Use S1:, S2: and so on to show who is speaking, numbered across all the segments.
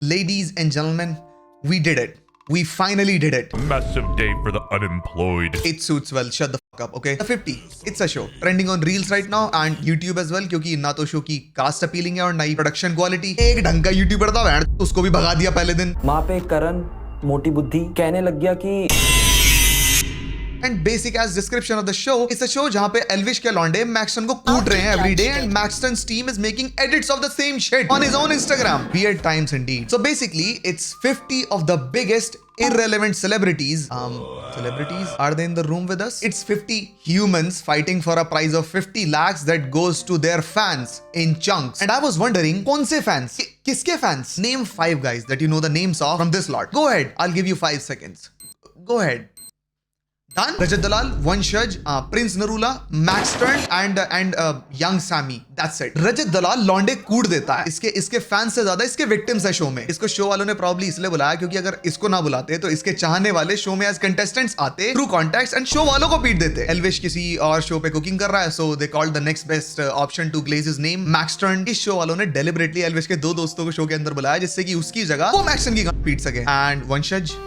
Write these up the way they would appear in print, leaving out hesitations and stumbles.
S1: Ladies and gentlemen, we did it. We finally did it.
S2: Massive day for the unemployed.
S1: It suits well. Shut the fuck up, okay? The 50. It's a show. Trending on Reels right now and YouTube as well क्योंकि ना तो show की cast appealing है और ना ही production quality. एक ढंग का यूट्यूबर था वैन, उसको भी भगा दिया पहले दिन।
S3: वहाँ पे करण मोटी बुद्धि कहने लग गया कि
S1: And basic as description of the show, it's a show जहाँ पे एल्विश के लौंडे मैक्सटन को कूट रहे हैं every day and Maxton's team is making edits of the same shit on his own Instagram. Weird times indeed. So basically, it's 50 of the biggest irrelevant celebrities. Celebrities? Are they in the room with us? It's 50 humans fighting for a prize of 50 lakhs that goes to their fans in chunks. And I was wondering, कौन से fans? किसके fans? Name 5 guys that you know the names of from this lot. Go ahead. I'll give you 5 seconds. Go ahead. Done? Rajat Dalal, Vanshaj, Prince Narula, Maxton and young Sammy. That's it. Rajat Dalal लौंडे कूट देता है। इसके fans से ज्यादा इसके victims है show में। इसको शो वालों ने प्रॉब्ली इसलिए बुलाया क्योंकि अगर इसको ना बुलाते तो इसके चाहने वाले शो में एज कंटेस्टेंट्स आते थ्रू कॉन्टैक्ट्स एंड शो वालों को पीट देते। एल्विश किसी और शो पे कुकिंग कर रहा है, so they called the next best option to glaze his name Maxton. इस शो वालों ने डेलिबरेटली एल्विश के 2 दोस्तों को शो के अंदर बुलाया जिससे कि उसकी जगह वो मैक्सटन की पीट सके। एंड वंशज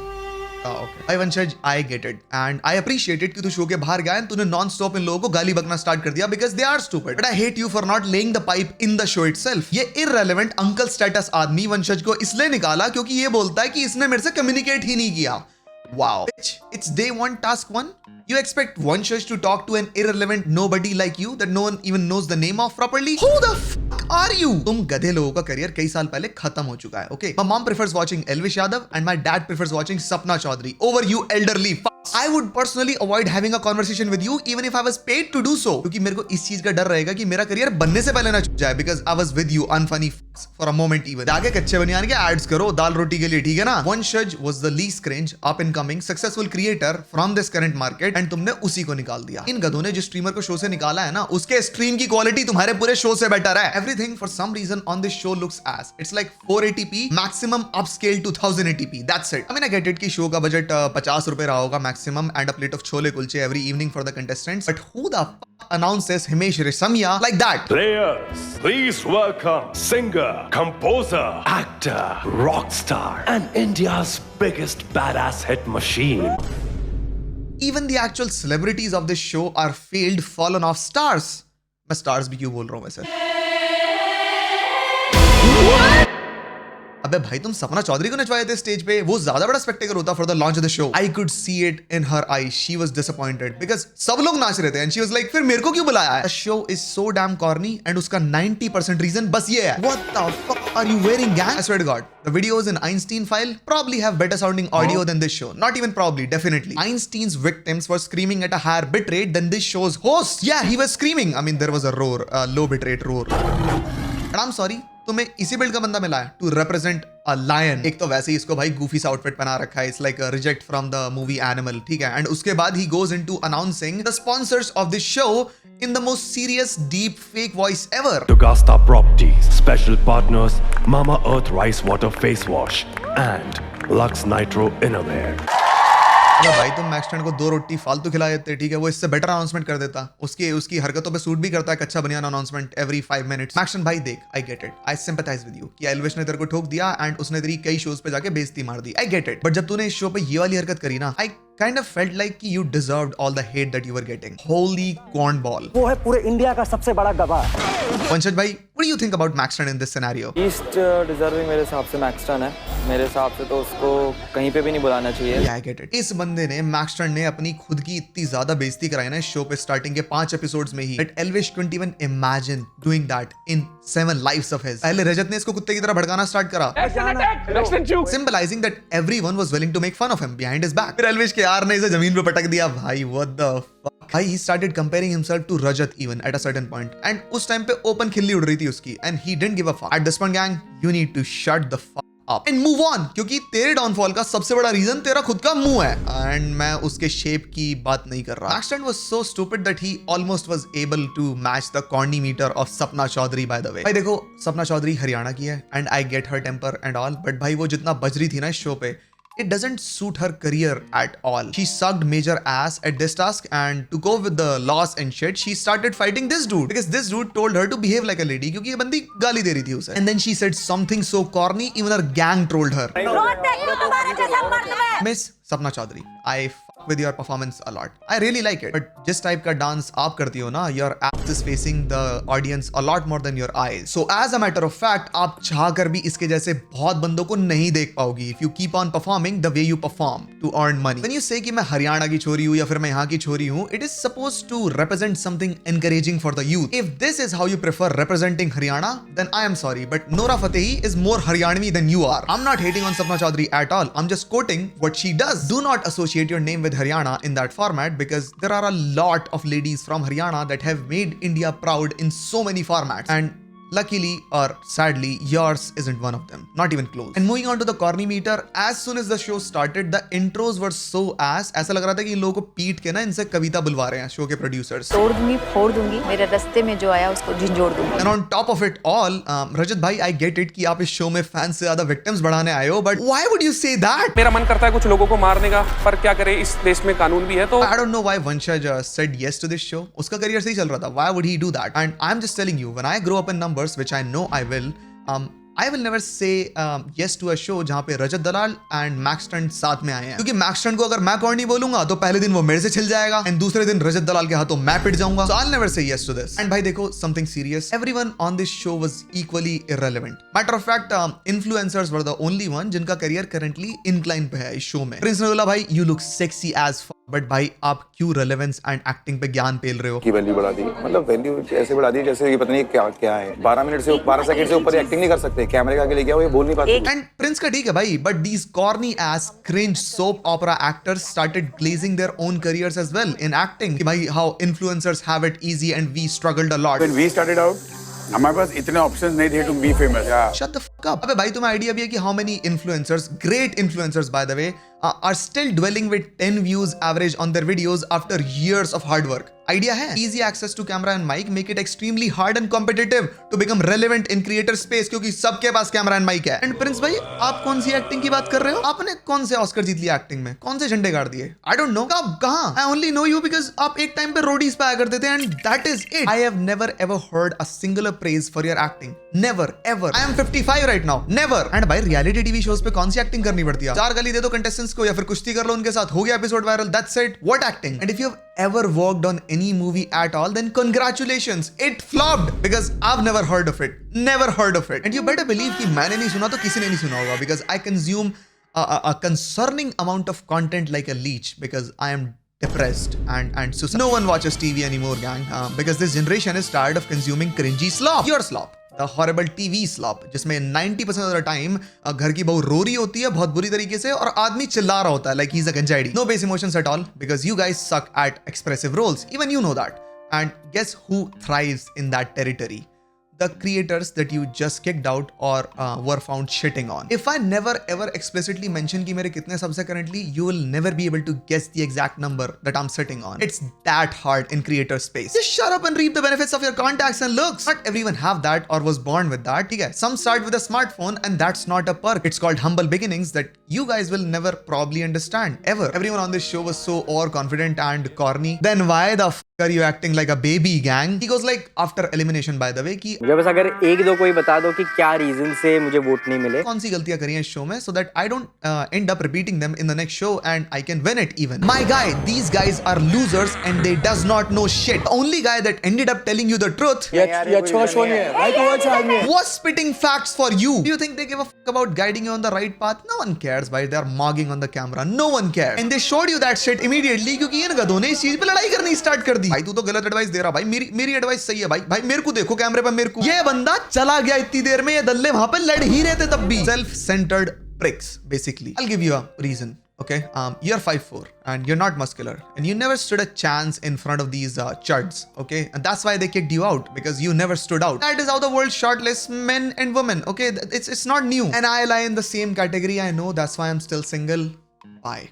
S1: I Vanshaj, I get it and I appreciate it कि तू शो के बाहर गया है, तूने नॉन स्टॉप इन लोगों को गाली बकना स्टार्ट कर दिया because they are stupid. But I hate you for not laying the pipe in the show itself. ये irrelevant अंकल स्टेटस आदमी वंशज को इसलिए निकाला क्योंकि ये बोलता है कि इसने मेरे से कम्युनिकेट ही नहीं किया। Wow. It's day 1 task 1. You expect Vanshaj to talk to an irrelevant nobody like you that no one even knows the name of properly? Who the fuck are you? तुम गधे लोगों का करियर कई साल पहले खत्म हो चुका है, okay? My mom prefers watching Elvish Yadav and my dad prefers watching Sapna Chaudhary over you elderly fucks. I would personally avoid having a conversation with you even if I was paid to do so. क्योंकि मेरे को इस चीज का डर रहेगा कि मेरा करियर बनने से पहले ना छूट जाए because I was with you unfunny fucks for a moment even. आगे कच्चे बनियान के एड्स करो दाल रोटी के लिए, ठीक है ना? Vanshaj was the least cringe, up and coming, successful creator from this current market and तुमने उसी को निकाल दिया। इन गधों ने जिस स्ट्रीमर को शो से निकाला है ना, उसके स्ट्रीम की क्वालिटी तुम्हारे पूरे शो से बेटर है। Everything for some reason on this show looks ass. It's like 480p maximum upscale to 1080p. That's it. I mean I get it कि शो का बजट 50 रुपए रहा होगा maximum and a plate of chole kulche every evening for the contestants. But who the fuck announces Himesh Reshammiya like that?
S4: Players, please welcome singer, composer, actor, rock star, and India's biggest badass hit machine.
S1: Even the actual celebrities of this show are failed fallen off stars. मैं stars भी क्यों बोल रहा हूँ वैसे? अबे भाई तुम सपना चौधरी को नचवाए थे स्टेज पे, वो ज्यादा बड़ा स्पेक्टेकल होता for the launch of the show. I could see it in her I, she was disappointed because सब लोग नाच रहे थे एंड शी वाज लाइक फिर मेरे को क्यों बुलाया है? The show is so damn corny and उसका 90% रीजन बस ये है, what the fuck are you wearing gang? I swear to God the videos in Einstein file probably have better sounding audio than this show. Not even probably, definitely. Einstein's victims were screaming at a higher bit rate than this show's host. Yeah, he was screaming. I mean there was a roar, a low bit rate roar. And I'm sorry, तुम्हें इसी build का बंदा मिला है to represent a lion. एक तो वैसे ही इसको भाई गूफी सा आउटफिट पहना रखा है, it's like reject from the movie animal, ठीक है? एंड उसके बाद he goes into announcing the sponsors of this show in the most serious deep fake voice ever.
S4: Tugasta Properties, special partners Mama Earth Rice Water Face Wash and Lux Nitro Innerwear.
S1: अगर भाई तुम Maxton को 2 रोटी फालतू खिला देते, ठीक है, वो इससे बेटर अनाउंसमेंट कर देता। उसकी हरकतों पे सूट भी करता है कच्चा बनियान अनाउंसमेंट एवरी 5 मिनट्स। मैक्सटन भाई देख, I get it, I sympathise with you कि एल्विश ने तेरे को ठोक दिया एंड उसने तेरी कई शोज पे जाके बेइज्जती मार दी, आई गेट इट। बट जब तूने इस शो पे ये वाली हरकत करी ना, आई kind of felt like you deserved all the hate that you were getting. Holy cornball.
S3: वो है पूरे इंडिया का सबसे बड़ा गवाह।
S1: Vanshaj bhai, what do you think about Maxton in this scenario?
S5: East deserving मेरे हिसाब से मैक्सटन है। मेरे हिसाब से तो उसको कहीं पे भी नहीं बुलाना चाहिए।
S1: Yeah, I get it. इस बंदे ने मैक्सटन ने अपनी खुद की इतनी ज्यादा बेइज्जती कराई ना इस शो पे स्टार्टिंग के 5 एपिसोड्स में ही that Elvish couldn't even imagine doing that in 7 lives of his. पहले रजत ने इसको कुत्ते की तरह भड़काना स्टार्ट करा, symbolizing that everyone was willing to make fun of him behind his back. फिर एल्विश के यार ने इसे जमीन पे पटक दिया भाई, what the fuck? भाई he started comparing himself to Rajat even at a certain point and उस टाइम पे ओपन खिल्ली उड़ रही थी उसकी and he didn't give a fuck. At this point gang, you need to shut the fuck up and move on क्योंकि तेरे downfall का सबसे बड़ा रीजन तेरा खुद का मुंह है एंड मैं उसके शेप की बात नहीं कर रहा। Maxton was so stupid that he almost was able to match the corny meter of Sapna Chaudhary by the way. भाई देखो सपना चौधरी हरियाणा की है and I get her temper and all, but भाई वो जितना बज रही थी ना इस शो पे, it doesn't suit her career at all. She sucked major ass at this task, and to go with the loss and shit, she started fighting this dude because this dude told her to behave like a lady क्योंकि ये बंदी गाली दे रही थी उसे. And then she said something so corny, even her gang trolled her. Miss Sapna Chaudhary, I fuck with your performance a lot. I really like it. But जिस type का dance आप करती हो ना, your ass is facing the audience a lot more than your eyes. So as a matter of fact, आप चाह कर भी इसके जैसे बहुत बंदों को नहीं देख पाओगी if you keep on performing the way you perform to earn money. When you say कि मैं हरियाणा की छोरी हूँ या फिर मैं यहाँ की छोरी हूँ, it is supposed to represent something encouraging for the youth. If this is how you prefer representing Haryana, then I am sorry, but Nora Fatehi is more Haryanvi than you are. I'm not hating on Sapna Chaudhary at all. I'm just quoting what she does. Do not associate your name with Haryana in that format because there are a lot of ladies from Haryana that have made India proud in so many formats, and luckily or sadly, yours isn't one of them. Not even close. And moving on to the corny meter, as soon as the show started, the intros were so ass. ऐसा लग रहा था कि इन लोगों को पीट के ना इनसे कविता बुलवा रहे हैं शो के प्रोड्यूसर्स.
S6: तोड़ दूंगी, फोड़ दूंगी, मेरे रास्ते में जो आया उसको झंझोड़ दूंगी.
S1: And on top of it all, रजत भाई, I get it कि आप इस शो में फैंस से ज्यादा विक्टिम्स बढ़ाने आए हो, but why would you say that?
S7: मेरा मन करता है कुछ लोगों को मारने का, पर क्या करें, इस देश में कानून भी है तो.
S1: I don't know why Vanshaj said yes to this show. उसका करियर सही चल रहा था. Why would he do that? And I'm just telling you, when I grow up in numbers, which I know I will, I will never say yes to a show जहाँ पे रजत दलाल and Max Stunt साथ में आए हैं, क्योंकि Max Stunt को अगर मैं कॉर्नी बोलूंगा तो पहले दिन वो मेरे से छिल जाएगा and दूसरे दिन रजत दलाल के हाथों मैं पिट जाऊंगा. So I'll never say yes to this. And भाई देखो, something serious. Everyone on this show was equally irrelevant. Matter of fact, influencers were the only one जिनका करियर currently incline पे है इस शो में. Prince Naula भाई, you look sexy as fuck. But भाई आप क्यों रेलेवेंस एंड एक्टिंग पे ज्ञान पेल रहे हो?
S8: की वैल्यू बढ़ा दी, मतलब वैल्यू ऐसे बढ़ा दी जैसे ये पता नहीं क्या क्या है. 12 सेकंड से ऊपर एक्टिंग नहीं कर सकते, कैमरे का आगे लेके आओ, ये बोल नहीं पाते.
S1: एंड प्रिंस का ठीक है भाई, but these corny ass cringe soap opera actors started glazing their own careers as well in acting. कि भाई how influencers have it easy and we struggled a lot.
S8: When we started out, हमारे पास इतने options नहीं थे to be famous.
S1: Shut the fuck up. अबे भाई तुम्हें आइडिया भी है कि how many influencers, great influencers by the way, are still dwelling with 10 views average on their videos after years of hard work. Idea है, easy access to camera and mic make it extremely hard and competitive to become relevant in creator space, क्योंकि सबके पास camera and mic है. And Prince भाई, आप कौन सी acting की बात कर रहे हो? आपने कौन से ऑस्कर जीत लिया एक्टिंग में? कौन से झंडे गाड़ दिए? I don't know. कब, कहां? I only know you because आप एक टाइम पे रोडीज पे आया करते थे and that is it. I have never ever heard a singular praise for your acting. Never ever. I am 55 right now. Never. And भाई रियलिटी टीवी शोज पे कौन सी एक्टिंग करनी पड़ती है? 4 गाली दे दो कंटेस्टेंट्स को या फिर कुश्ती कर लो उनके साथ, हो गया episode viral. That's it. What acting? And if you have ever worked on any movie at all, then congratulations, it flopped because I've never heard of it. Never heard of it. And you better believe कि मैंने नहीं सुना तो किसी ने नहीं सुना होगा, because I consume a concerning amount of content like a leech because I am depressed and so no one watches TV anymore, gang, because this generation is tired of consuming cringy slop. Your slop. The horrible TV slop, जिसमें 90% of the time घर की बहू रो रही होती है बहुत बुरी तरीके से और आदमी चिल्ला रहा होता है like he's a ganjaidi. No base emotions at all because you guys suck at expressive roles. Even you know that. And guess who thrives in that territory? The creators that you just kicked out or were found shitting on. If I never ever explicitly mention कि मेरे कितने subs हैं currently, you will never be able to guess the exact number that I'm sitting on. It's that hard in creator space. Just shut up and reap the benefits of your contacts and looks. Not everyone have that or was born with that. ठीक है? Some start with a smartphone and that's not a perk. It's called humble beginnings that you guys will never probably understand ever. Everyone on this show was so overconfident and corny. Then why the f are you acting like a baby, gang? He goes like after elimination by the way कि
S5: मुझे बस अगर एक दो कोई बता दो कि क्या रीजन से मुझे वोट नहीं मिले.
S1: कौन सी गलतियां करी हैं इस शो में so that I don't end up repeating them in the next show and I can win it even. My guy, these guys are losers and they does not know shit. The only guy that ended up telling you the truth
S3: ये अच्छा show नहीं है भाई, तो अच्छा आदमी है.
S1: was spitting facts for you. Do you think they give a fuck about guiding you on the right path? No one cares, भाई. They are mogging on the camera. No one cares. And they showed you that shit immediately क्योंकि इन गधों ने इस चीज पे लड़ाई करनी start कर दी. भाई तू तो गलत एडवाइस दे रहा भाई. मेरी एडवाइस सही है भाई. भाई मेरे को देखो कैमरे पे, मेरे को. ये बंदा चला गया इतनी देर में, ये दल्ले वहां पे लड़ ही रहे थे तब भी. Self-centered pricks, basically. I'll give you a reason. Okay, you're 5'4" and you're not muscular and you never stood a chance in front of these chuds. Okay, and that's why they kicked you out because you never stood out. That is how the world shortlists men and women. Okay, it's not new and I lie in the same category. I know, that's why I'm still single. Bye.